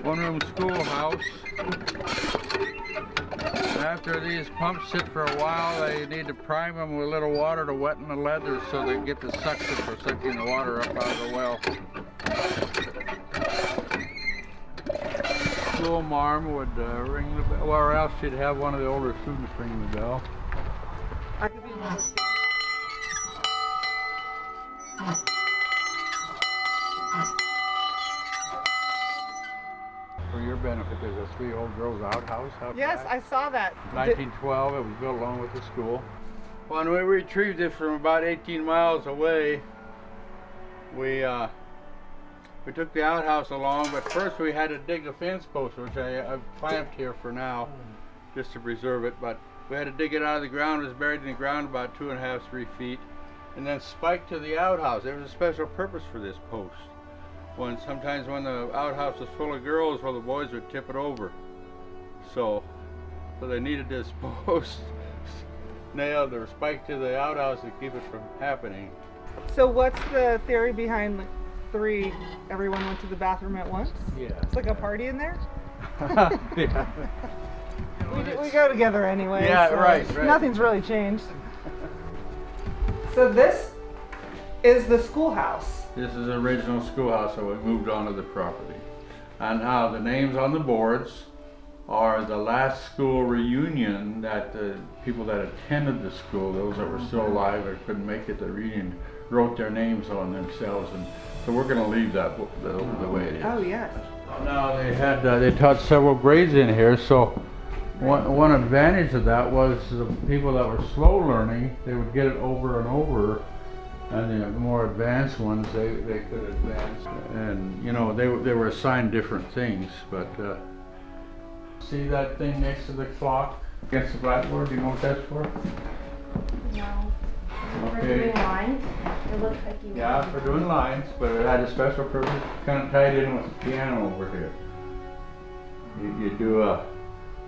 one-room schoolhouse. After these pumps sit for a while, they need to prime them with a little water to weten the leather so they get the suction for sucking the water up out of the well. School marm would ring the bell, or else she'd have one of the older students ring the bell. I could be more. For your benefit, there's a 3-old girls outhouse out Yes, back. I saw that. 1912, it was built along with the school. When we retrieved it from about 18 miles away, we took the outhouse along, but first we had to dig a fence post, which I've clamped here for now, just to preserve it. But we had to dig it out of the ground. It was buried in the ground about 2.5, 3 feet, and then spiked to the outhouse. There was a special purpose for this post. Sometimes when the outhouse was full of girls, well, the boys would tip it over. So they needed this post nailed or spiked to the outhouse to keep it from happening. So what's the theory behind the 3? Everyone went to the bathroom at once? Yeah. It's like a party in there? Yeah. We go together anyway. Yeah, so right. Nothing's really changed. So this is the schoolhouse. This is the original schoolhouse, so we moved onto the property. And now the names on the boards are the last school reunion that the people that attended the school, those that were still alive or couldn't make it to the reunion, wrote their names on themselves. And so we're going to leave that the way it is. Oh, yes. Now they taught several grades in here, so one advantage of that was the people that were slow learning, they would get it over and over. And the more advanced ones, they could advance, and you know they were assigned different things. But see that thing next to the clock against the blackboard? Do you know what that's for? No. For Okay. doing lines, it looks like you. Yeah, for doing lines, but it had a special purpose. Kind of tied in with the piano over here. You do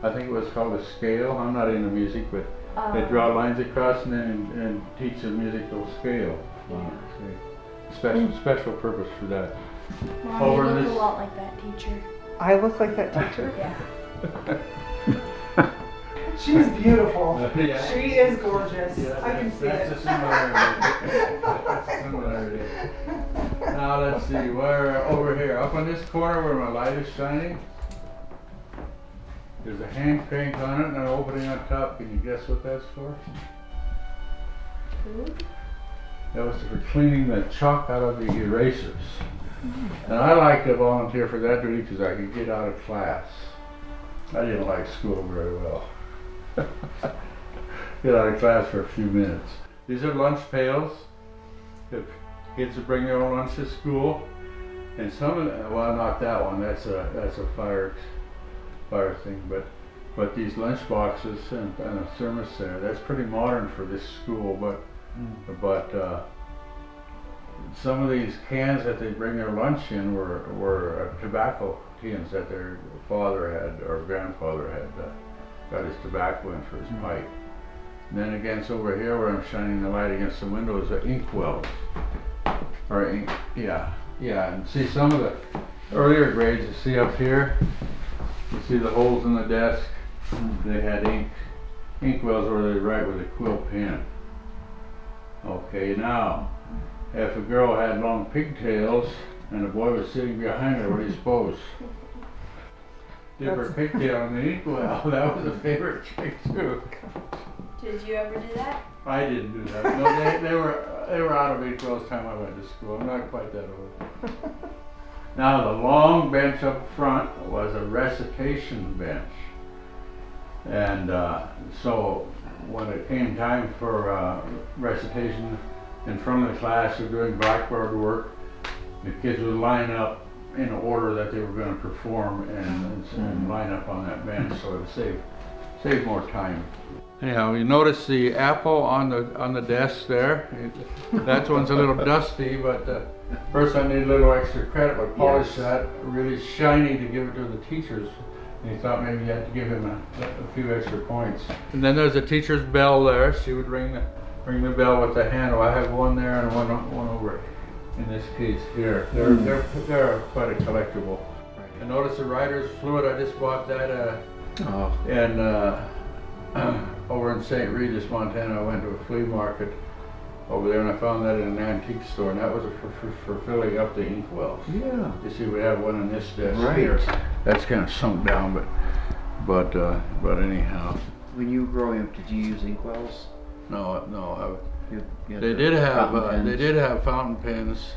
I think it was called a scale. I'm not into music, but they draw lines across and teach a musical scale. Special purpose for that. Mom, Over you look this- a lot like that teacher. I look like that teacher? Yeah. She's beautiful. Yeah. She is gorgeous. Yeah, I can see that's it. a similarity. That's a similarity. Now let's see, where over here, up on this corner where my light is shining, there's a hand crank on it and an opening on top. Can you guess what that's for? Food? That was for cleaning the chalk out of the erasers. And I like to volunteer for that duty because I could get out of class. I didn't like school very well. Get out of class for a few minutes. These are lunch pails. If kids would bring their own lunch to school. And some of them, well, not that one, that's a fire thing, but these lunch boxes and a thermos there, that's pretty modern for this school, but some of these cans that they bring their lunch in were tobacco tins that their father had or grandfather had got his tobacco in for his pipe. And then against over here where I'm shining the light against the window is the ink wells. Or ink, yeah, and see some of the earlier grades you see up here, you see the holes in the desk, they had ink wells where they write with a quill pen. Okay, now, if a girl had long pigtails and a boy was sitting behind her, what do you suppose? Dip her pigtail in the ink well. That was a favorite trick too. Did you ever do that? I didn't do that. No, they were out of ink wells time I went to school. I'm not quite that old. Now the long bench up front was a recitation bench, and so when it came time for recitation in front of the class or doing blackboard work, the kids would line up in order that they were going to perform and line up on that bench, so it would save more time. Anyhow, you notice the apple on the desk there. That one's a little dusty, but first I need a little extra credit. But polish that really shiny to give it to the teachers. And he thought maybe you had to give him a few extra points. And then there's a teacher's bell there. She would ring the bell with the handle. I have one there and one over in this case here. They're quite a collectible. I noticed the rider's fluid. I just bought that and over in St. Regis, Montana. I went to a flea market over there and I found that in an antique store, and that was for filling up the inkwells. Yeah. You see, we have one in this desk Right. here. That's kind of sunk down, but anyhow. When you were growing up, did you use inkwells? No. You had They the did fountain pens? have fountain pens,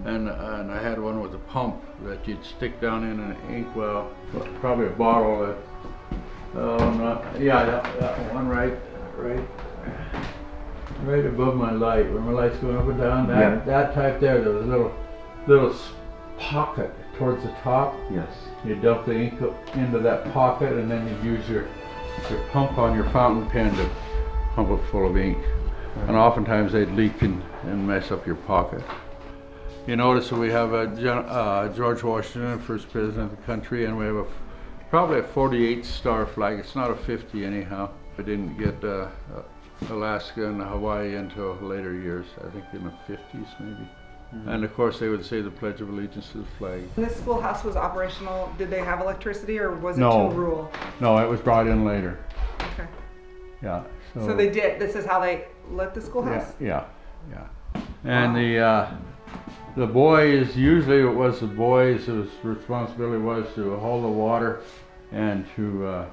and I had one with a pump that you'd stick down in an inkwell, probably a bottle that. That one right above my light, where my light's going up and down. That type there. There was a little pocket towards the top. Yes. You dump the ink into that pocket, and then you use your pump on your fountain pen to pump it full of ink. Right. And oftentimes they'd leak and mess up your pocket. You notice that we have George Washington, first president of the country, and we have probably a 48 star flag. It's not a 50 anyhow. I didn't get Alaska and Hawaii until later years, I think in the 50s maybe. Mm-hmm. And of course they would say the Pledge of Allegiance to the flag. When this schoolhouse was operational, did they have electricity or was it No. too rural? No, it was brought in later. Okay. Yeah. So they did. This is how they lit the schoolhouse? Yeah. And the boys, usually it was the boys whose responsibility was to haul the water and to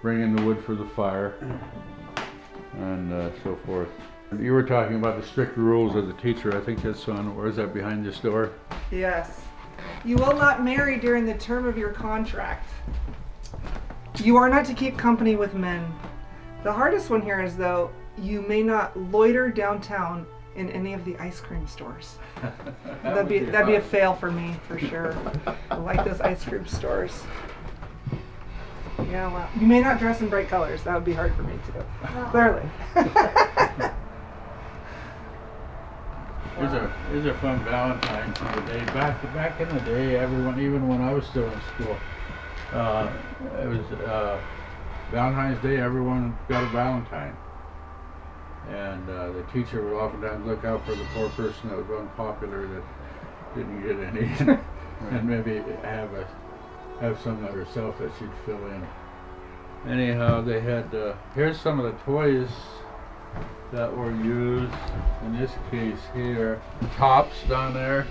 bring in the wood for the fire and so forth. You were talking about the strict rules of the teacher. I think that's on, or is that behind this door? Yes. You will not marry during the term of your contract. You are not to keep company with men. The hardest one here is, though, you may not loiter downtown in any of the ice cream stores. That'd be a fail for me, for sure. I like those ice cream stores. Yeah, well, you may not dress in bright colors. That would be hard for me too. Clearly. Here's a fun Valentine's Day. Back in the day, everyone, even when I was still in school, it was Valentine's Day. Everyone got a Valentine, and the teacher would oftentimes look out for the poor person that was unpopular that didn't get any, and maybe have some of herself that she'd fill in. Anyhow, they had here's some of the toys that were used. In this case here, tops down there,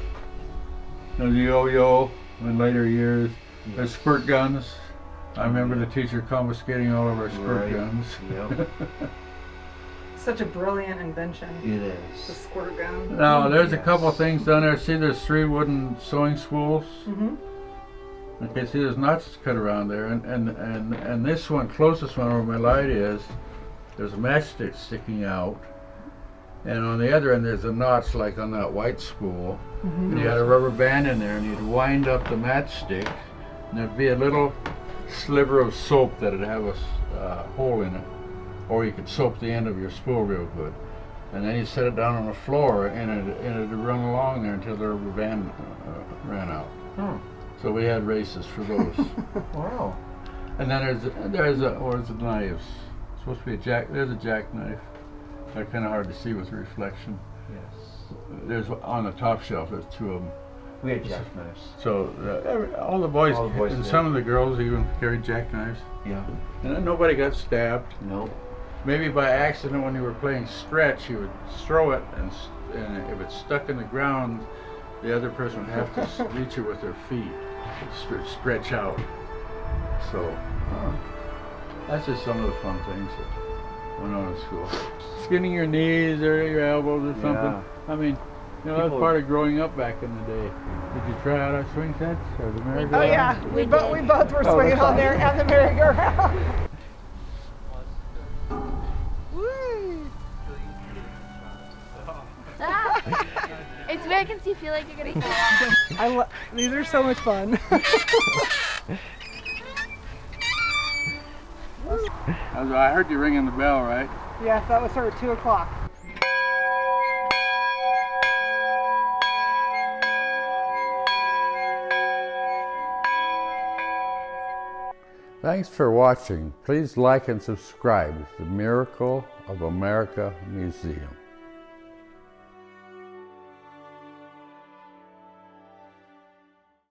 the yo-yo in later years. There's squirt guns. I remember the teacher confiscating all of our squirt guns. Yep. Such a brilliant invention. It The is. squirt gun. Now there's a couple of things down there. See, there's 3 wooden sewing spools. Mm-hmm. Okay, see, there's knots cut around there, and this one, closest one where my light is, there's a matchstick sticking out, and on the other end there's the knots like on that white spool. Mm-hmm. And you had a rubber band in there, and you'd wind up the matchstick, and there'd be a little sliver of soap that'd have a hole in it, or you could soap the end of your spool real good, and then you set it down on the floor, and it'd run along there until the rubber band ran out. Oh. So we had races for those. Wow. And then there's the knives. It's supposed to be there's a jackknife. They're kind of hard to see with reflection. Yes. There's on the top shelf. There's 2 of them. We had jackknives. So all the boys and did. some of the girls even carried jackknives. Yeah. And then nobody got stabbed. Nope. Maybe by accident when you were playing stretch, you would throw it, and if it stuck in the ground, the other person would have to reach it with their feet, stretch out. So that's just some of the fun things that went on in school. Skinning your knees or your elbows or something. Yeah. I mean, that's part of growing up back in the day. Did you try out our swing sets or the merry-go-round? Oh yeah, we both were swinging on there and the merry-go-round. Woo! It's makes you feel like you're gonna. These are so much fun. I heard you ringing the bell, right? Yes, that was her at 2 o'clock. Thanks for watching. Please like and subscribe to the Miracle of America Museum.